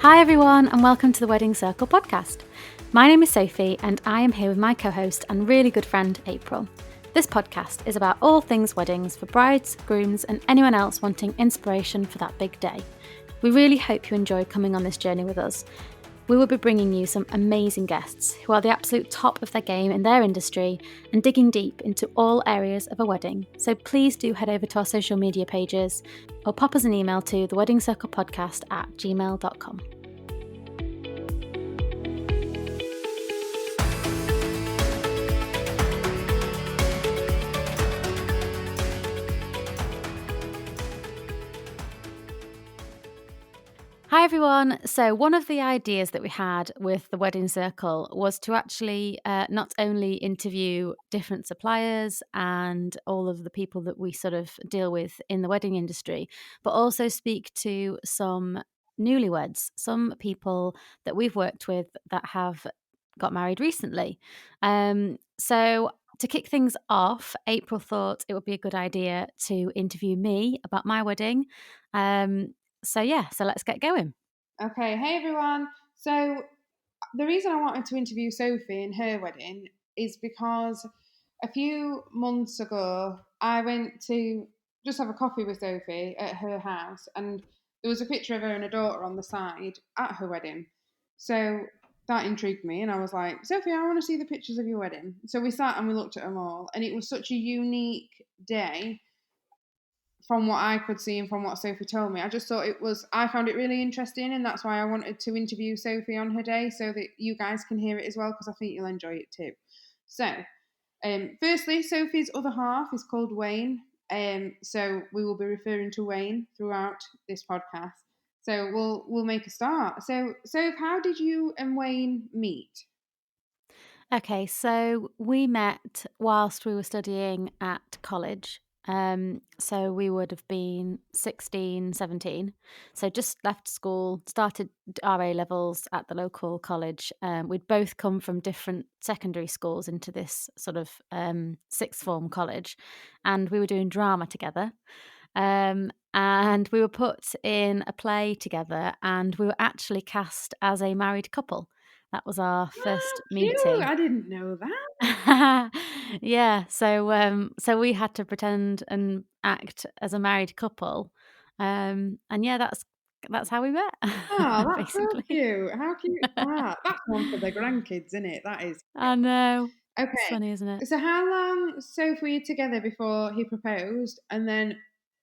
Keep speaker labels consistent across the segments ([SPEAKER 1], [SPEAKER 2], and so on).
[SPEAKER 1] Hi everyone, and welcome to the Wedding Circle podcast. My name is Sophie, and I am here with my co-host and really good friend, April. This podcast is about all things weddings for brides, grooms, and anyone else wanting inspiration for that big day. We really hope you enjoy coming on this journey with us. We will be bringing you some amazing guests who are the absolute top of their game in their industry and digging deep into all areas of a wedding. So please do head over to our social media pages or pop us an email to theweddingscirclepodcast@gmail.com. Hi everyone. So one of the ideas that we had with the Wedding Circle was to actually not only interview different suppliers and all of the people that we sort of deal with in the wedding industry, but also speak to some newlyweds, some people that we've worked with that have got married recently. So to kick things off, April thought it would be a good idea to interview me about my wedding. So let's get going.
[SPEAKER 2] Okay, hey everyone. So the reason I wanted to interview Sophie in her wedding is because a few months ago I went to just have a coffee with Sophie at her house, and there was a picture of her and her daughter on the side at her wedding. So that intrigued me, and I was like, Sophie, I want to see the pictures of your wedding. So we sat and we looked at them all, and it was such a unique day from what I could see and from what Sophie told me. I found it really interesting, and that's why I wanted to interview Sophie on her day so that you guys can hear it as well, because I think you'll enjoy it too. So, firstly, Sophie's other half is called Wayne. So we will be referring to Wayne throughout this podcast. So we'll make a start. So how did you and Wayne meet?
[SPEAKER 1] Okay, so we met whilst we were studying at college. So we would have been 16, 17. So just left school, started our A levels at the local college. We'd both come from different secondary schools into this sort of sixth form college, and we were doing drama together. And we were put in a play together, and we were actually cast as a married couple. That was our
[SPEAKER 2] Oh,
[SPEAKER 1] first
[SPEAKER 2] cute!
[SPEAKER 1] meeting.
[SPEAKER 2] I didn't know that.
[SPEAKER 1] Yeah, so we had to pretend and act as a married couple, and yeah, that's how we met,
[SPEAKER 2] Oh, that's so
[SPEAKER 1] basically.
[SPEAKER 2] cute. How cute is that? That's one for the grandkids, isn't it? That is.
[SPEAKER 1] I know. It's
[SPEAKER 2] Okay.
[SPEAKER 1] funny, isn't it?
[SPEAKER 2] So how long, Soph, were you together before he proposed? And then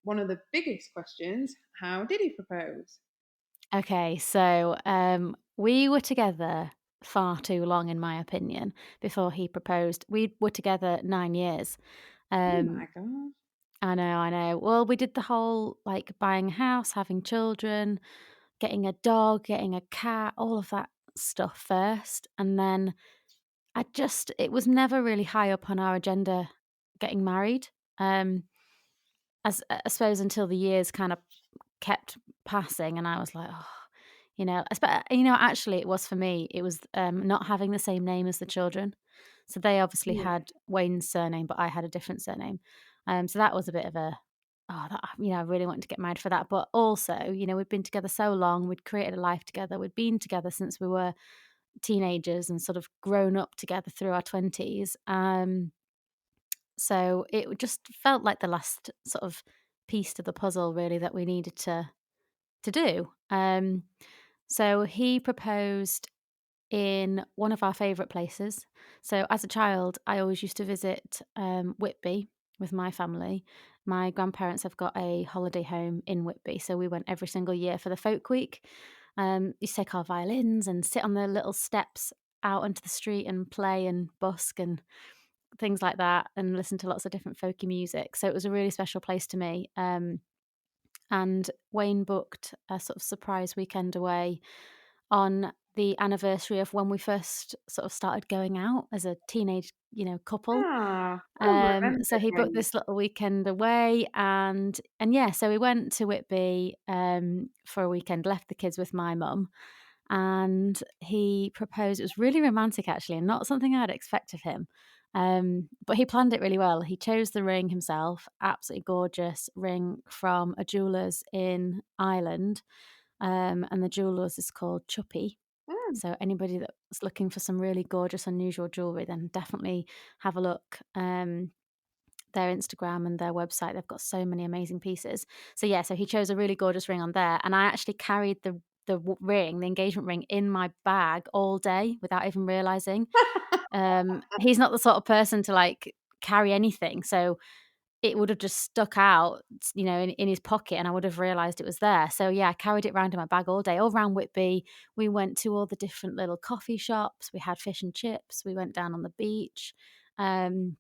[SPEAKER 2] one of the biggest questions, how did he propose?
[SPEAKER 1] Okay, so, we were together far too long, in my opinion, before he proposed. We were together 9 years.
[SPEAKER 2] Oh
[SPEAKER 1] Um,
[SPEAKER 2] my god.
[SPEAKER 1] I know, I know. Well, we did the whole, like, buying a house, having children, getting a dog, getting a cat, all of that stuff first, and then it was never really high up on our agenda getting married, um, I suppose until the years kind of kept passing, and I was like, "Oh," actually it was for me, it was, not having the same name as the children. So they obviously
[SPEAKER 2] Yeah.
[SPEAKER 1] had Wayne's surname, but I had a different surname. So that was a bit of a, oh, that, I really wanted to get married for that. But also, we'd been together so long, we'd created a life together, we'd been together since we were teenagers and sort of grown up together through our 20s. So it just felt like the last sort of piece to the puzzle, really, that we needed to do. So he proposed in one of our favourite places. So as a child, I always used to visit Whitby with my family. My grandparents have got a holiday home in Whitby, so we went every single year for the folk week. Used to take our violins and sit on the little steps out onto the street and play and busk and things like that, and listen to lots of different folky music. So it was a really special place to me. And Wayne booked a sort of surprise weekend away on the anniversary of when we first sort of started going out as a teenage, couple.
[SPEAKER 2] Ah, well
[SPEAKER 1] So
[SPEAKER 2] remembered,
[SPEAKER 1] he booked
[SPEAKER 2] Wayne.
[SPEAKER 1] this little weekend away, and yeah, so we went to Whitby for a weekend, left the kids with my mum, and he proposed. It was really romantic actually, and not something I'd expect of him. But he planned it really well. He chose the ring himself, absolutely gorgeous ring from a jeweller's in Ireland. and the jewellers is called Chuppy.
[SPEAKER 2] Mm.
[SPEAKER 1] So anybody that's looking for some really gorgeous, unusual jewellery, then definitely have a look. Their Instagram and their website, they've got so many amazing pieces. So yeah, so he chose a really gorgeous ring on there, and I actually carried the engagement ring, in my bag all day without even realizing. He's not the sort of person to like carry anything, so it would have just stuck out, in his pocket, and I would have realized it was there. So yeah, I carried it around in my bag all day, all around Whitby. We went to all the different little coffee shops. We had fish and chips. We went down on the beach. Um,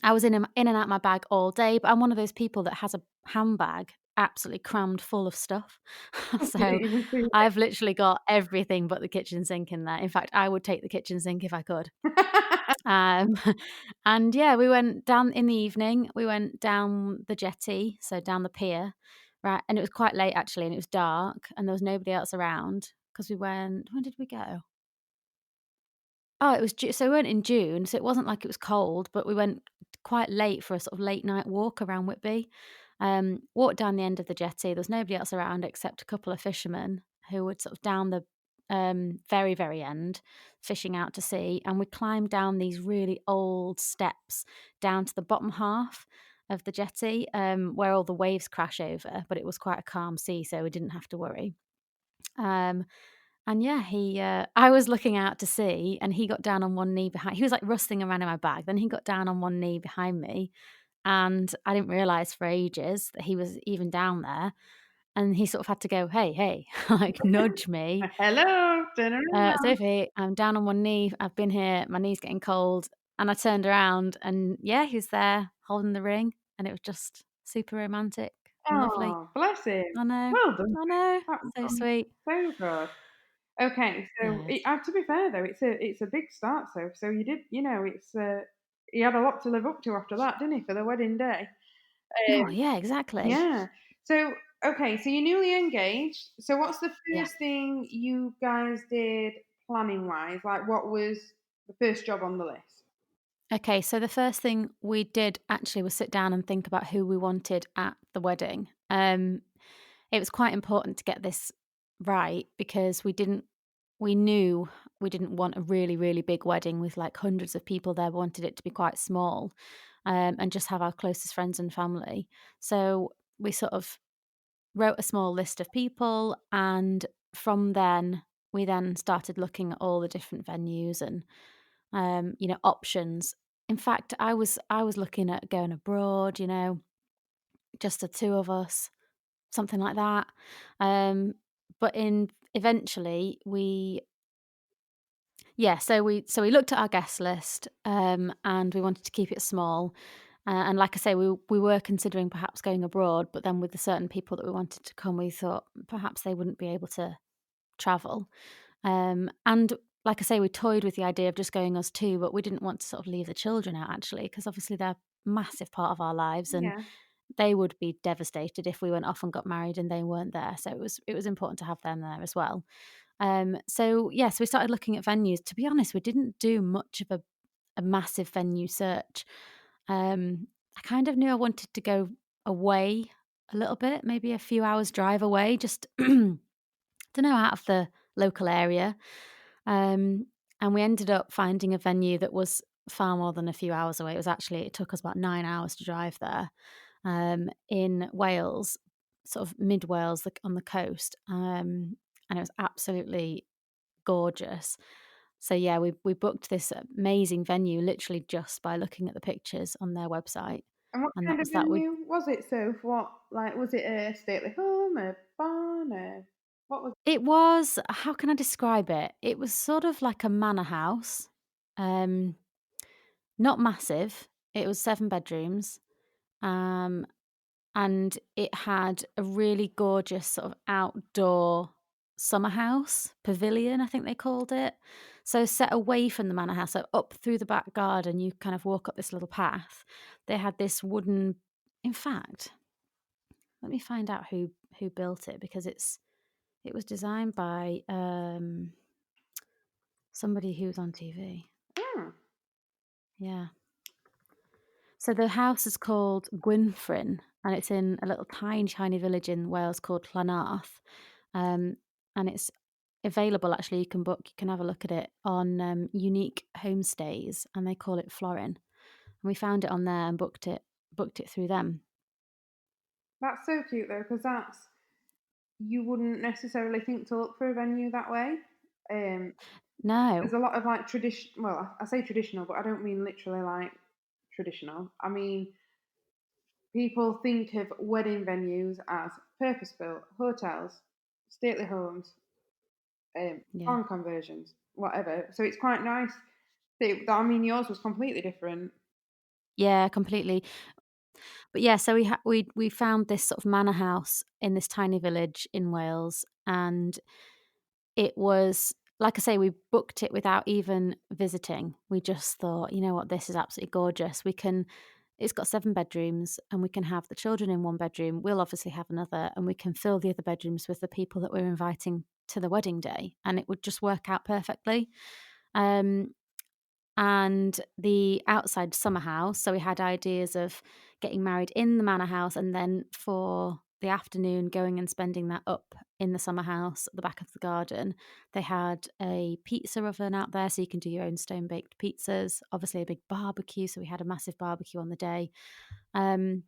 [SPEAKER 1] I was in and out my bag all day, but I'm one of those people that has a handbag absolutely crammed full of stuff.
[SPEAKER 2] You
[SPEAKER 1] So,
[SPEAKER 2] didn't even see
[SPEAKER 1] I've literally got everything but the kitchen sink in there. In fact, I would take the kitchen sink if I could.
[SPEAKER 2] it.
[SPEAKER 1] Um, and yeah, we went down in the evening, we went down the jetty, so down the pier, right, and it was quite late actually, and it was dark, and there was nobody else around because we went when did we go? Oh, it was Ju so we went in June, so it wasn't like it was cold, but we went quite late for a sort of late night walk around Whitby. Walked down the end of the jetty, there was nobody else around except a couple of fishermen who were sort of down the, very, very end, fishing out to sea, and we climbed down these really old steps down to the bottom half of the jetty, where all the waves crash over, but it was quite a calm sea, so we didn't have to worry. Um, and yeah, I was looking out to sea, and he got down on one knee behind he was, like, rustling around in my bag, then he got down on one knee behind me, and I didn't realise for ages that he was even down there, and he sort of had to go, "Hey, hey," like, nudge me,
[SPEAKER 2] Hello, turn around.
[SPEAKER 1] "Sophie, I'm down on one knee, I've been here, my knee's getting cold," and I turned around, and yeah, he was there holding the ring, and it was just super romantic and lovely.
[SPEAKER 2] Oh, bless him.
[SPEAKER 1] I know,
[SPEAKER 2] Well done.
[SPEAKER 1] I know,
[SPEAKER 2] That
[SPEAKER 1] so
[SPEAKER 2] was
[SPEAKER 1] sweet.
[SPEAKER 2] so good. Okay, so
[SPEAKER 1] Good.
[SPEAKER 2] to be fair though, it's a big start. So you did, it's he had a lot to live up to after that, didn't he, for the wedding day?
[SPEAKER 1] Oh,
[SPEAKER 2] Um,
[SPEAKER 1] yeah, exactly.
[SPEAKER 2] yeah. So okay, so you're newly engaged. So what's the
[SPEAKER 1] Yeah.
[SPEAKER 2] first thing you guys did planning wise? Like, what was the first job on the list?
[SPEAKER 1] Okay, so the first thing we did actually was sit down and think about who we wanted at the wedding. It was quite important to get this right because we knew we didn't want a really, really big wedding with like hundreds of people there. We wanted it to be quite small, and just have our closest friends and family. So we sort of wrote a small list of people, and from then we then started looking at all the different venues and options. In fact, I was looking at going abroad, just the two of us, something like that. Um, but in eventually we yeah, so we looked at our guest list, and we wanted to keep it small. And like I say, we were considering perhaps going abroad, but then with the certain people that we wanted to come, we thought perhaps they wouldn't be able to travel. And like I say, we toyed with the idea of just going us 2, but we didn't want to sort of leave the children out actually, because obviously they're a massive part of our lives, and
[SPEAKER 2] Yeah.
[SPEAKER 1] they would be devastated if we went off and got married and they weren't there. So it was important to have them there as well. So yeah, so we started looking at venues. To be honest, we didn't do much of a massive venue search. I kind of knew I wanted to go away a little bit, maybe a few hours drive away, just don't know, out of the local area. Um, and we ended up finding a venue that was far more than a few hours away. It took us about 9 hours to drive there, in Wales, sort of mid Wales, like on the coast. And it was absolutely gorgeous. So yeah, we booked this amazing venue literally just by looking at the pictures on their website,
[SPEAKER 2] And what
[SPEAKER 1] and that
[SPEAKER 2] kind of
[SPEAKER 1] was that. We
[SPEAKER 2] venue was it? So, what, like, was it a stately home, a barn, a what was?
[SPEAKER 1] It was, how can I describe it? It was sort of like a manor house, um, not massive. It was 7 bedrooms, um, and it had a really gorgeous sort of outdoor summer house, pavilion, I think they called it. So set away from the manor house, so up through the back garden, you kind of walk up this little path. They had this wooden in fact, let me find out who built it because it was designed by, somebody who was on TV.
[SPEAKER 2] Mm.
[SPEAKER 1] Yeah. So the house is called Gwynfryn, and it's in a little tiny, tiny village in Wales called Llanarth. um, and it's available. Actually, you can book. You can have a look at it on Unique Homestays, and they call it Florin. And we found it on there and booked it through them.
[SPEAKER 2] That's so cute though, because that's you wouldn't necessarily think to look for a venue that way. Um, there's
[SPEAKER 1] No,
[SPEAKER 2] a lot of like tradition. Well, I say traditional, but I don't mean literally like traditional. I mean people think of wedding venues as purpose-built hotels, stately homes,
[SPEAKER 1] yeah,
[SPEAKER 2] farm conversions, whatever. So it's quite nice. I mean, yours was completely different.
[SPEAKER 1] yeah, completely. But yeah, so we found this sort of manor house in this tiny village in Wales, and it was like I say, we booked it without even visiting. We just thought, "You know what? This is absolutely gorgeous. We can." It's got 7 bedrooms, and we can have the children in 1 bedroom. We'll obviously have another, and we can fill the other bedrooms with the people that we're inviting to the wedding day, and it would just work out perfectly. Um, and the outside summer house. So we had ideas of getting married in the manor house and then for the afternoon going and spending that up in the summer house at the back of the garden. They had a pizza oven out there so you can do your own stone baked pizzas, obviously a big barbecue, so we had a massive barbecue on the day. Um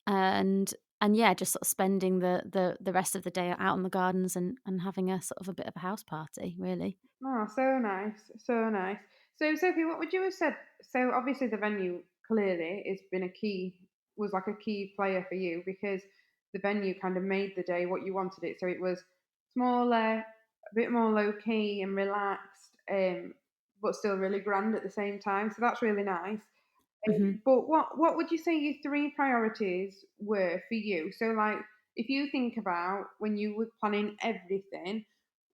[SPEAKER 1] and and yeah, just sort of spending the rest of the day out in the gardens and having a sort of a bit of a house party, really.
[SPEAKER 2] Oh, so nice, so nice. So, Sophie, what would you have said? So, obviously, the venue clearly has been was like a key player for you because the venue kind of made the day what you wanted it. So it was smaller, a bit more low key and relaxed, but still really grand at the same time. So that's really nice.
[SPEAKER 1] Mhm.
[SPEAKER 2] But what would you say your three priorities were for you? So like if you think about when you were planning everything,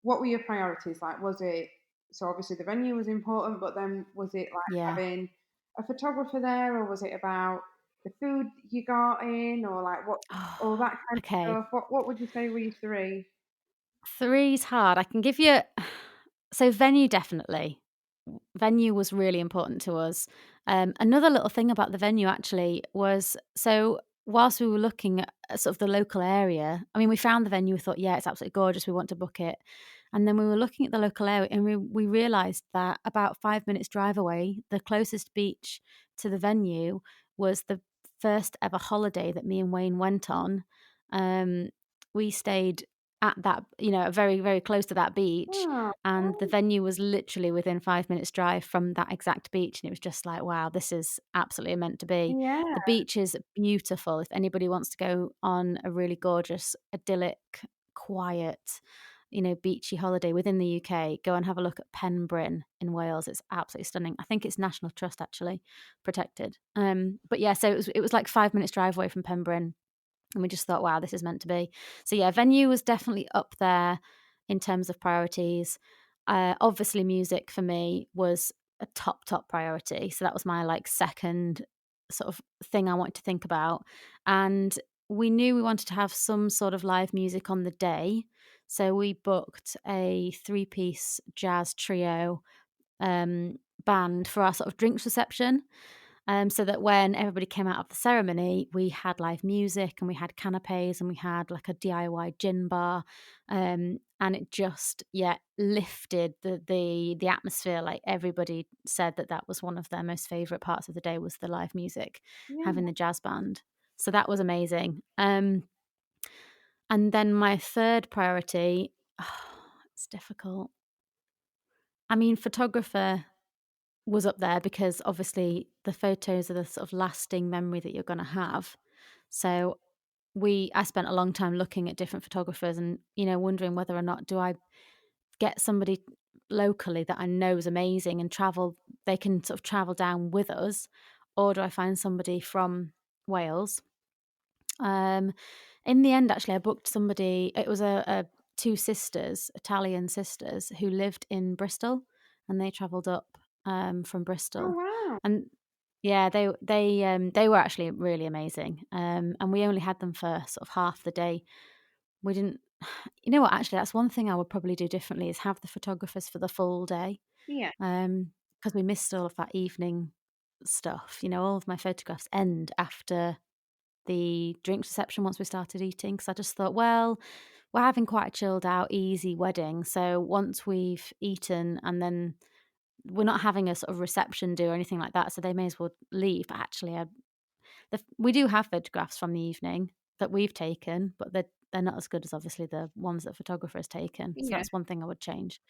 [SPEAKER 2] what were your priorities? Like was it so obviously the venue was important, but then was it like
[SPEAKER 1] Yeah.
[SPEAKER 2] having a photographer there or was it about the food you got in or like what all that kind of
[SPEAKER 1] Okay.
[SPEAKER 2] stuff? What would you say were your three?
[SPEAKER 1] Three's hard. I can give you so venue definitely. Venue was really important to us. Another little thing about the venue actually was so whilst we were looking at sort of the local area, I mean, we found the venue, we thought, yeah, it's absolutely gorgeous, we want to book it. And then we were looking at the local area and we realised that about 5 minutes drive away, the closest beach to the venue was the first ever holiday that me and Wayne went on. Um, we stayed at that, very, very close to that beach,
[SPEAKER 2] Oh,
[SPEAKER 1] and the venue was literally within 5 minutes drive from that exact beach, and it was just like, "Wow, this is absolutely meant to be."
[SPEAKER 2] yeah,
[SPEAKER 1] The beach is beautiful. If anybody wants to go on a really gorgeous, idyllic, quiet, beachy holiday within the UK, go and have a look at Penbryn in Wales. It's absolutely stunning. I think it's National Trust actually protected. But yeah, so it was like 5 minutes drive away from Penbryn. And we just thought, wow, this is meant to be. So yeah, venue was definitely up there in terms of priorities. Obviously, music for me was a top priority. So that was my like second sort of thing I wanted to think about. And we knew we wanted to have some sort of live music on the day. So we booked a 3-piece jazz trio band for our sort of drinks reception. So that when everybody came out of the ceremony, we had live music and we had canapes and we had like a DIY gin bar, and it just lifted the atmosphere. Like everybody said that that was one of their most favorite parts of the day was the live music, having
[SPEAKER 2] yeah.
[SPEAKER 1] the jazz band. So that was amazing. And then my third priority, it's difficult. I mean, photographer was up there because obviously the photos are the sort of lasting memory that you're gonna have. So I spent a long time looking at different photographers and, wondering whether or not do I get somebody locally that I know is amazing and they can sort of travel down with us, or do I find somebody from Wales? Um, in the end, actually, I booked somebody. It was a 2 sisters, Italian sisters, who lived in Bristol, and they travelled up, from
[SPEAKER 2] Oh
[SPEAKER 1] Bristol,
[SPEAKER 2] wow.
[SPEAKER 1] and yeah, they were actually really amazing, and we only had them for sort of half the day. We didn't you know what, actually, that's one thing I would probably do differently is have the photographers for the full day,
[SPEAKER 2] Yeah.
[SPEAKER 1] because we missed all of that evening stuff. All of my photographs end after the drinks reception once we started eating, because I just thought, well, we're having quite a chilled out, easy wedding. So once we've eaten, and then we're not having a sort of reception do or anything like that, so they may as well leave. But actually, we do have photographs from the evening that we've taken, but they're not as good as obviously the ones that photographer has taken. So
[SPEAKER 2] Yeah.
[SPEAKER 1] that's one thing I would change.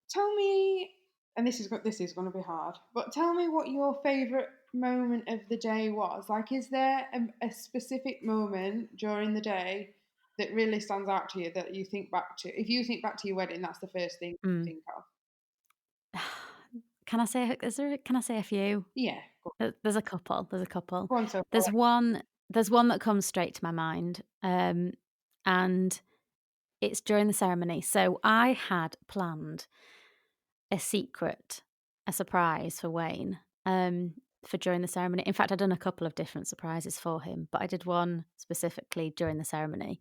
[SPEAKER 2] Tell me, and this is going to be hard, but tell me what your favourite moment of the day was. Like, is there a specific moment during the day that really stands out to you that you think back to? If you think back to your wedding, that's the first thing you
[SPEAKER 1] Mm.
[SPEAKER 2] think of.
[SPEAKER 1] Can I say a few?
[SPEAKER 2] Yeah,
[SPEAKER 1] There's a couple. There's a couple.
[SPEAKER 2] go on, Sophie.
[SPEAKER 1] There's one. There's one that comes straight to my mind, and it's during the ceremony. So I had planned a secret, a surprise for Wayne, for during the ceremony. In fact, I'd done a couple of different surprises for him, but I did one specifically during the ceremony.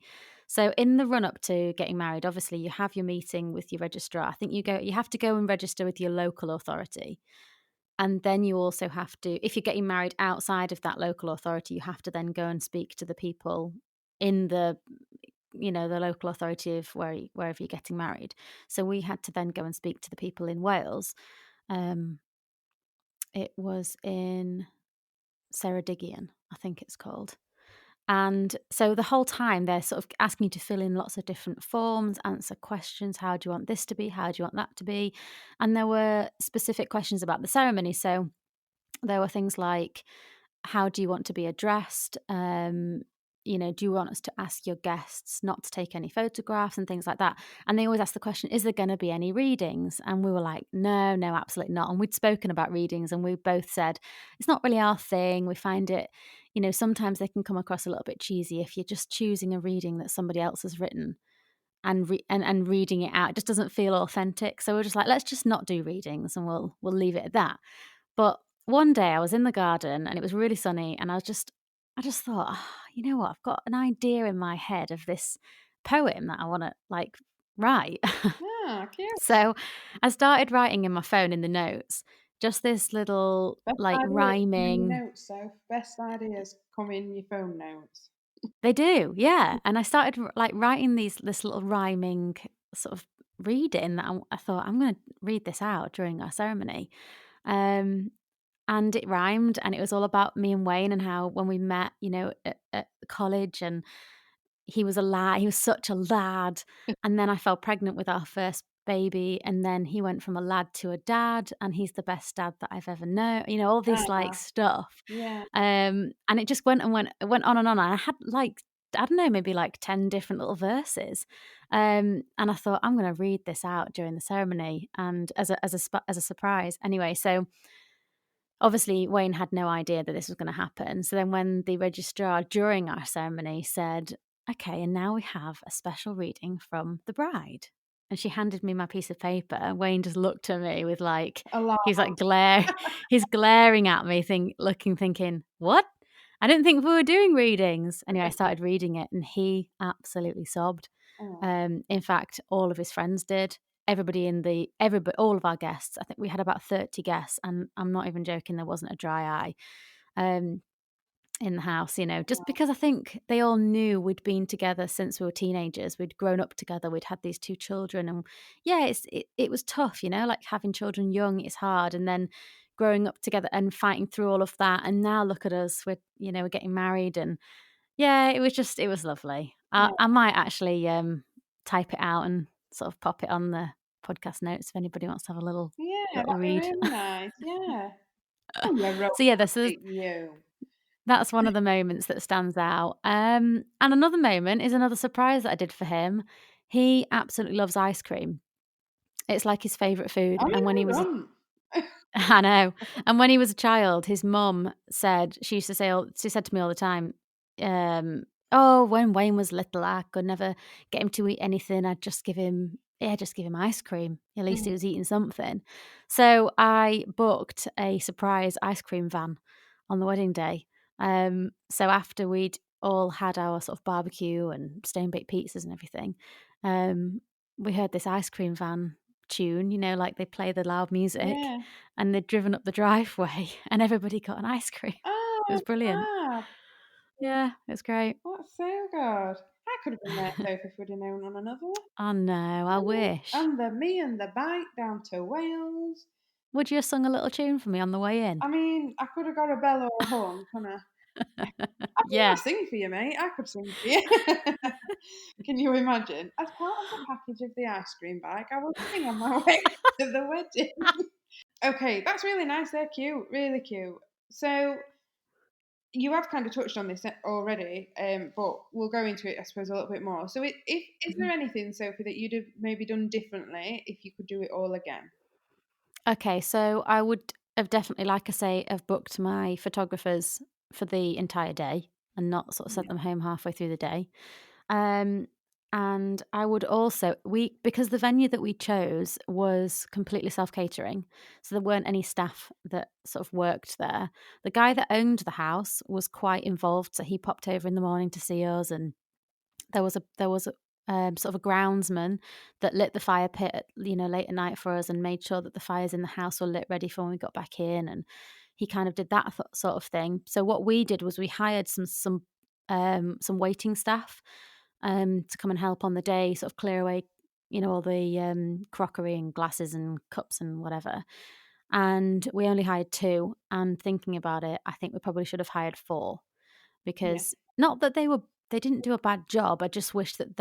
[SPEAKER 1] So in the run up to getting married, obviously you have your meeting with your registrar. I think you have to go and register with your local authority. And then you also have to, if you're getting married outside of that local authority, you have to then go and speak to the people in the local authority of wherever you're getting married. So we had to then go and speak to the people in Wales. Um, it was in Ceredigion, I think it's called. And so the whole time they're sort of asking you to fill in lots of different forms, answer questions. How do you want this to be? How do you want that to be? And there were specific questions about the ceremony. So there were things like, how do you want to be addressed? Do you want us to ask your guests not to take any photographs and things like that? And they always ask the question, is there going to be any readings? And we were like, no, no, absolutely not. And we'd spoken about readings and we both said, it's not really our thing. We find it, sometimes they can come across a little bit cheesy if you're just choosing a reading that somebody else has written and reading it out. It just doesn't feel authentic. So we're just like, let's just not do readings and we'll leave it at that. But one day I was in the garden and it was really sunny, and I just thought, you know what? I've got an idea in my head of this poem that I want to write.
[SPEAKER 2] Ah, cute.
[SPEAKER 1] So I started writing in my phone in the notes, just this little
[SPEAKER 2] Best idea come in your
[SPEAKER 1] rhyming.
[SPEAKER 2] notes, Soph. Best ideas come in your phone notes.
[SPEAKER 1] They do, yeah. And I started writing this little rhyming sort of reading that I thought I'm going to read this out during our ceremony. Um, And it rhymed, and it was all about me and Wayne and how when we met, at college, and he was a lad, he was such a lad, and then I fell pregnant with our first baby, and then he went from a lad to a dad, and he's the best dad that I've ever known, all this,
[SPEAKER 2] Ah,
[SPEAKER 1] stuff.
[SPEAKER 2] yeah,
[SPEAKER 1] And it just went and went, it went on and on, and I had, I don't know, maybe 10 different little verses. And I thought, I'm gonna read this out during the ceremony and as a surprise. Anyway, so obviously, Wayne had no idea that this was going to happen. So then, when the registrar during our ceremony said, okay, and now we have a special reading from the bride. And she handed me my piece of paper, and Wayne just looked at me with he's
[SPEAKER 2] alarm.
[SPEAKER 1] he's glaring at me, thinking, what? I didn't think we were doing readings. Anyway, I started reading it, and he absolutely sobbed.
[SPEAKER 2] Oh,
[SPEAKER 1] In fact, all of his friends did. Everybody, all of our guests. I think we had about 30 guests, and I'm not even joking. There wasn't a dry eye um, in the house. Just
[SPEAKER 2] wow.
[SPEAKER 1] because I think they all knew we'd been together since we were teenagers. We'd grown up together. We'd had these two children, and yeah, it was tough. Like having children young is hard, and then growing up together and fighting through all of that. And now look at us. We're getting married, and yeah, it was lovely. I
[SPEAKER 2] Yeah,
[SPEAKER 1] I might actually, type it out and sort of pop it on the podcast notes if anybody wants to have a little
[SPEAKER 2] yeah, that'd
[SPEAKER 1] little
[SPEAKER 2] be
[SPEAKER 1] read.
[SPEAKER 2] really nice. Yeah. Oh, you're
[SPEAKER 1] So, yeah,
[SPEAKER 2] romantic, you.
[SPEAKER 1] that's one of the moments that stands out. And another moment is another surprise that I did for him. He absolutely loves ice cream. It's like his favourite food,
[SPEAKER 2] I mean,
[SPEAKER 1] and when he
[SPEAKER 2] who
[SPEAKER 1] was
[SPEAKER 2] doesn't?
[SPEAKER 1] I know. And when he was a child, his mum said she said to me all the time, "Oh, when Wayne was little, I could never get him to eat anything. Just give him ice cream. At least he
[SPEAKER 2] Mm,
[SPEAKER 1] was eating something." So I booked a surprise ice cream van on the wedding day. So after we'd all had our sort of barbecue and stone baked pizzas and everything, um, we heard this ice cream van tune, like they play the loud music,
[SPEAKER 2] yeah.
[SPEAKER 1] and they'd driven up the driveway and everybody got an ice cream. It was
[SPEAKER 2] Oh,
[SPEAKER 1] brilliant.
[SPEAKER 2] fab.
[SPEAKER 1] Yeah, it was great.
[SPEAKER 2] That's so good. I could have been there, Sophie, if we'd have known one another.
[SPEAKER 1] Oh, no, I wish.
[SPEAKER 2] And the me and the bike down to Wales.
[SPEAKER 1] Would you have sung a little tune for me on the way in?
[SPEAKER 2] I mean, I could have got a bell or a horn, couldn't I? I mean,
[SPEAKER 1] Yeah.
[SPEAKER 2] I'll sing for you, mate. I could sing for you. Can you imagine? As part of the package of the ice cream bike, I will sing on my way to the wedding. Okay, that's really nice. They're cute, really cute. So you have kind of touched on this already, but we'll go into it, I suppose, a little bit more. So, if is
[SPEAKER 1] Mhm.
[SPEAKER 2] there anything, Sophie, that you'd have maybe done differently if you could do it all again?
[SPEAKER 1] Okay, so I would have definitely, like I say, have booked my photographers for the entire day and not sort of sent
[SPEAKER 2] Yeah,
[SPEAKER 1] them home halfway through the day. Um, and I would also because the venue that we chose was completely self-catering, so there weren't any staff that sort of worked there. The guy that owned the house was quite involved, so he popped over in the morning to see us, and there was a sort of a groundsman that lit the fire pit at, late at night for us and made sure that the fires in the house were lit ready for when we got back in, and he kind of did that sort of thing. So what we did was we hired some waiting staff, to come and help on the day, sort of clear away, all the, crockery and glasses and cups and whatever, and we only hired 2, and thinking about it, I think we probably should have hired 4.
[SPEAKER 2] yeah,
[SPEAKER 1] Because not that they didn't do a bad job, I just wish that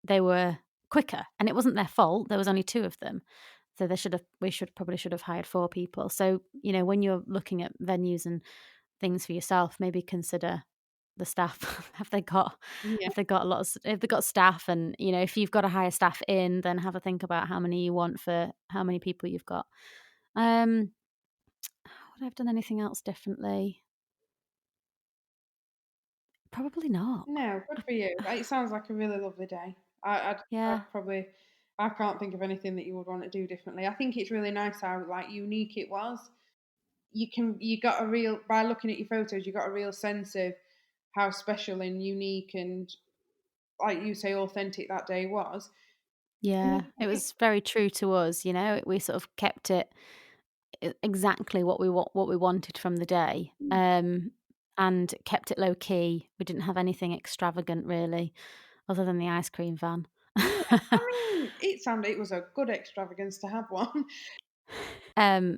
[SPEAKER 1] they were quicker, and it wasn't their fault, there was only 2 of them. So we should have hired 4 people. So, when you're looking at venues and things for yourself, maybe consider the staff.
[SPEAKER 2] yeah,
[SPEAKER 1] If they've got staff, and, if you've got to hire staff in, then have a think about how many you want for how many people you've got. Um, would I have done anything else differently? Probably not.
[SPEAKER 2] no, good for you. It sounds like a really lovely day.
[SPEAKER 1] Yeah.
[SPEAKER 2] I'd probably, I can't think of anything that you would want to do differently. I think it's really nice how like unique it was. You got a real by looking at your photos, you got a real sense of how special and unique and, like you say, authentic that day was. And
[SPEAKER 1] Yeah, it was very true to us, we sort of kept it exactly what we wanted from the day, and kept it low key. We didn't have anything extravagant really, other than the ice cream van.
[SPEAKER 2] yeah, I mean, it was a good extravagance to have one.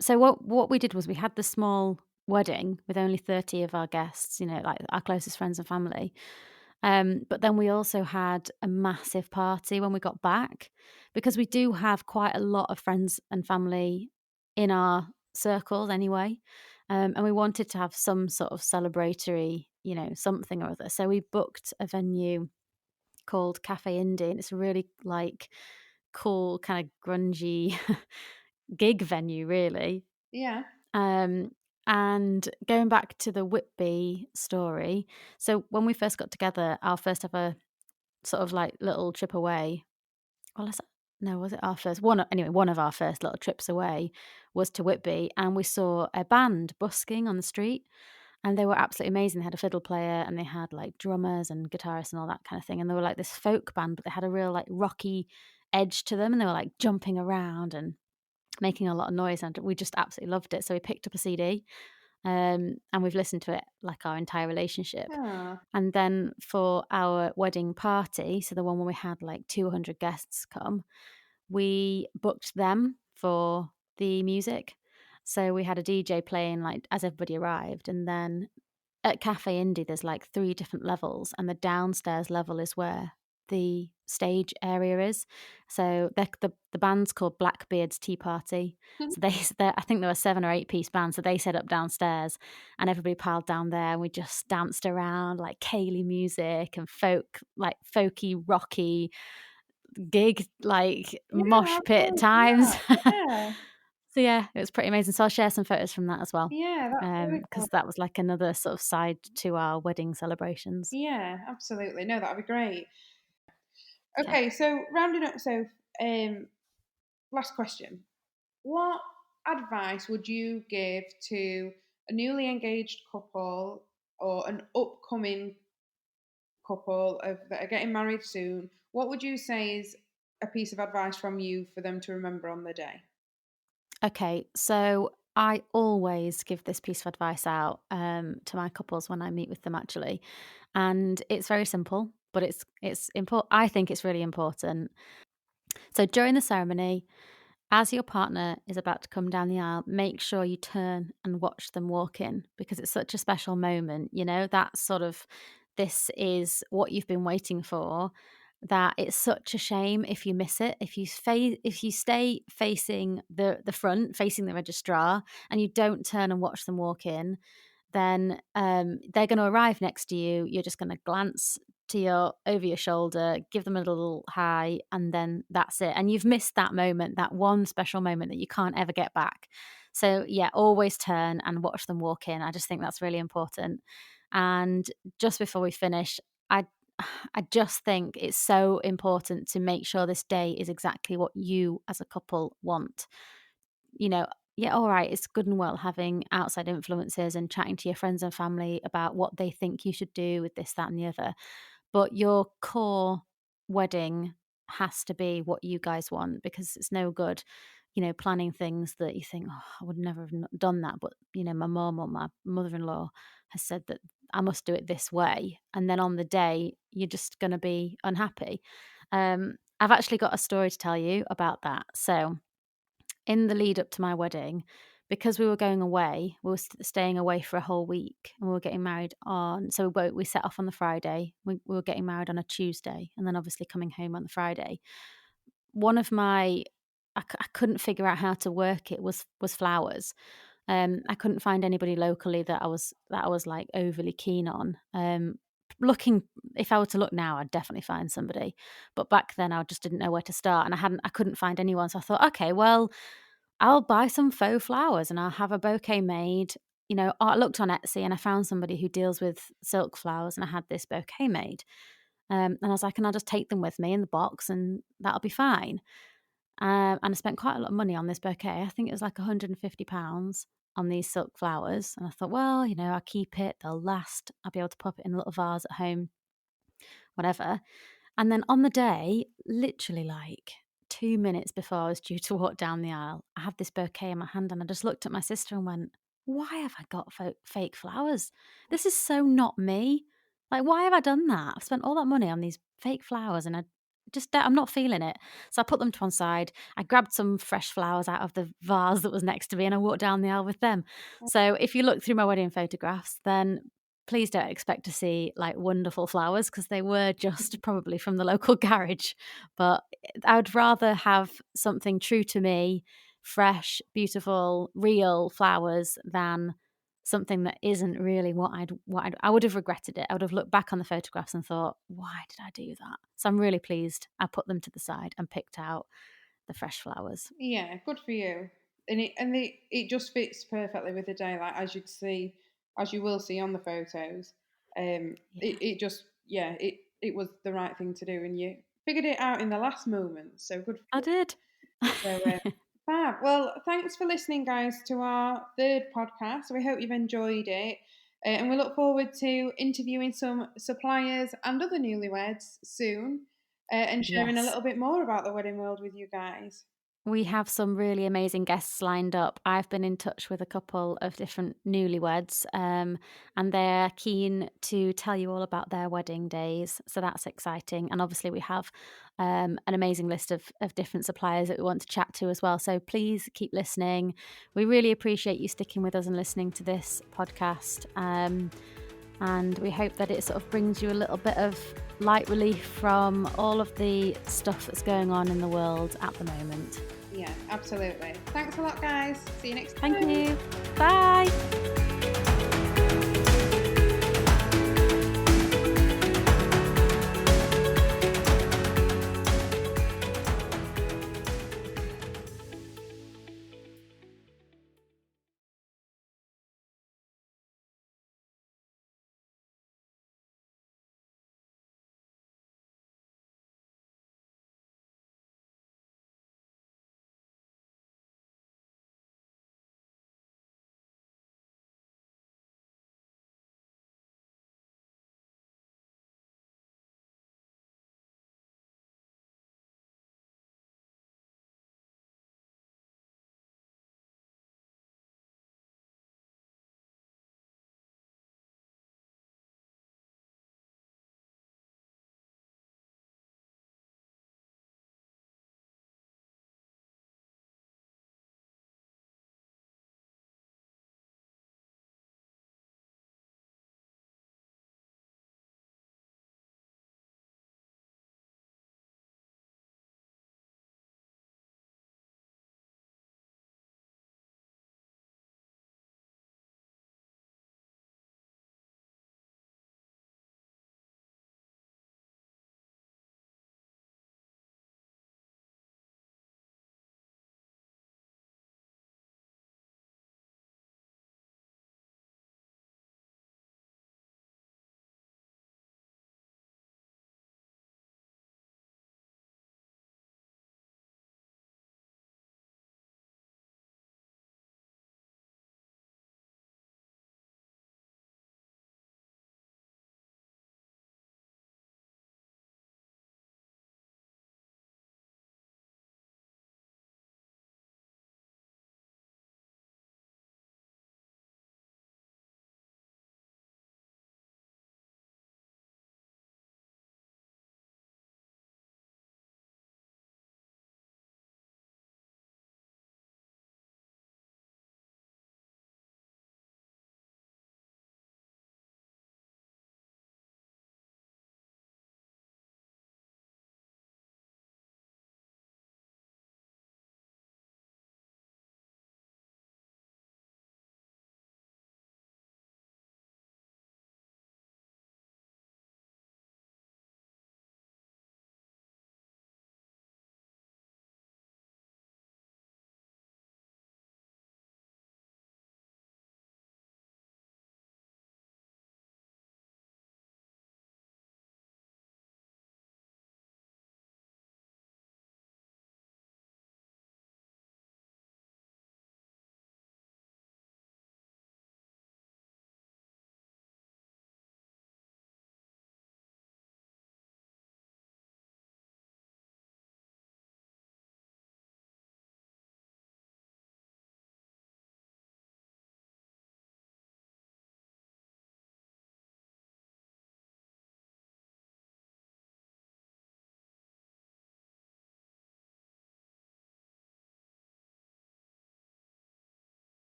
[SPEAKER 1] So what we did was we had the small wedding with only 30 of our guests, like our closest friends and family. But then we also had a massive party when we got back, because we do have quite a lot of friends and family in our circles anyway. And we wanted to have some sort of celebratory, something or other. So we booked a venue called Cafe Indie, and it's a really like cool, kind of grungy gig venue, really.
[SPEAKER 2] Yeah.
[SPEAKER 1] Um, and going back to the Whitby story, so when we first got together, our first ever sort of like little trip away, well, no, was it our first one? Anyway, one of our first little trips away was to Whitby, and we saw a band busking on the street, and they were absolutely amazing. They had a fiddle player, and they had like drummers and guitarists and all that kind of thing. And they were like this folk band, but they had a real like rocky edge to them, and they were like jumping around and making a lot of noise, and we just absolutely loved it. So we picked up a CD, and we've listened to it like our entire relationship.
[SPEAKER 2] Ah,
[SPEAKER 1] And then for our wedding party, so the one where we had like 200 guests come, we booked them for the music. So we had a DJ playing like as everybody arrived, and then at Cafe Indie, there's like 3 different levels, and the downstairs level is where the stage area is. So the band's called Blackbeard's Tea Party. So I think there were 7 or 8-piece band, so they set up downstairs, and everybody piled down there, and we just danced around like ceilidh music and folky, rocky gig, like
[SPEAKER 2] yeah,
[SPEAKER 1] mosh
[SPEAKER 2] of
[SPEAKER 1] pit
[SPEAKER 2] course,
[SPEAKER 1] times.
[SPEAKER 2] yeah, yeah,
[SPEAKER 1] So yeah, it was pretty amazing. So I'll share some photos from that as well,
[SPEAKER 2] yeah. That's really cool.
[SPEAKER 1] because that was like another sort of side to our wedding celebrations.
[SPEAKER 2] Yeah, absolutely. No, that'd be great.
[SPEAKER 1] Yeah.
[SPEAKER 2] Okay, so rounding up, so last question. What advice would you give to a newly engaged couple or an upcoming couple that are getting married soon? What would you say is a piece of advice from you for them to remember on the day?
[SPEAKER 1] Okay, so I always give this piece of advice out, to my couples when I meet with them actually, and it's very simple. but it's important. I think it's really important. So during the ceremony, as your partner is about to come down the aisle, make sure you turn and watch them walk in, because it's such a special moment, you know, that's sort of, this is what you've been waiting for, that it's such a shame if you miss it. If you stay facing the front, facing the registrar, and you don't turn and watch them walk in, then they're going to arrive next to you. You're just going to glance to your over your shoulder, give them a little hi, and then that's it. And you've missed that moment, that one special moment that you can't ever get back. So yeah, always turn and watch them walk in. I just think that's really important. And just before we finish, I I just think it's so important to make sure this day is exactly what you as a couple want. You know, yeah, all right, it's good and well having outside influences and chatting to your friends and family about what they think you should do with this, that, and the other. But your core wedding has to be what you guys want, because it's no good, planning things that you think, oh, I would never have done that. But, my mom or my mother in law has said that I must do it this way. And then on the day, you're just going to be unhappy. I've actually got a story to tell you about that. So, in the lead up to my wedding, because we were going away, we were staying away for a whole week, and we were getting married on. So we set off on the Friday. We were getting married on a Tuesday, and then obviously coming home on the Friday. One of my, I couldn't figure out how to work it, was flowers. I couldn't find anybody locally that I was like overly keen on. Looking, if I were to look now, I'd definitely find somebody, but back then I just didn't know where to start, and I couldn't find anyone. So I thought, okay, well, I'll buy some faux flowers and I'll have a bouquet made. I looked on Etsy and I found somebody who deals with silk flowers, and I had this bouquet made. And I was like, and I'll just take them with me in the box and that'll be fine. And I spent quite a lot of money on this bouquet. I think it was like £150 on these silk flowers. And I thought, well, I'll keep it, they'll last. I'll be able to pop it in a little vase at home, whatever. And then on the day, literally like 2 minutes before I was due to walk down the aisle, I had this bouquet in my hand and I just looked at my sister and went, "Why have I got fake flowers? This is so not me. Like, why have I done that? I've spent all that money on these fake flowers and I'm not feeling it." So I put them to one side. I grabbed some fresh flowers out of the vase that was next to me and I walked down the aisle with them. So if you look through my wedding photographs, then please don't expect to see like wonderful flowers, because they were just probably from the local garage. But I would rather have something true to me, fresh, beautiful, real flowers, than something that isn't really I would have regretted it. I would have looked back on the photographs and thought, why did I do that? So I'm really pleased I put them to the side and picked out the fresh flowers.
[SPEAKER 2] Yeah, good for you. And it just fits perfectly with the day, like as you will see on the photos.
[SPEAKER 1] Yeah,
[SPEAKER 2] It just yeah, it was the right thing to do, and you figured it out in the last moment. So good for
[SPEAKER 1] I
[SPEAKER 2] you.
[SPEAKER 1] did.
[SPEAKER 2] So fab. Well, thanks for listening, guys, to our third podcast. We hope you've enjoyed it, and we look forward to interviewing some suppliers and other newlyweds soon, and sharing a
[SPEAKER 1] Yes.
[SPEAKER 2] little bit more about the wedding world with you guys.
[SPEAKER 1] We have some really amazing guests lined up. I've been in touch with a couple of different newlyweds, and they're keen to tell you all about their wedding days. So that's exciting. And obviously, we have an amazing list of different suppliers that we want to chat to as well. So please keep listening. We really appreciate you sticking with us and listening to this podcast. And we hope that it sort of brings you a little bit of light relief from all of the stuff that's going on in the world at the moment.
[SPEAKER 2] Yeah, absolutely. Thanks a lot, guys. See you next
[SPEAKER 1] Thank
[SPEAKER 2] time.
[SPEAKER 1] you. Bye.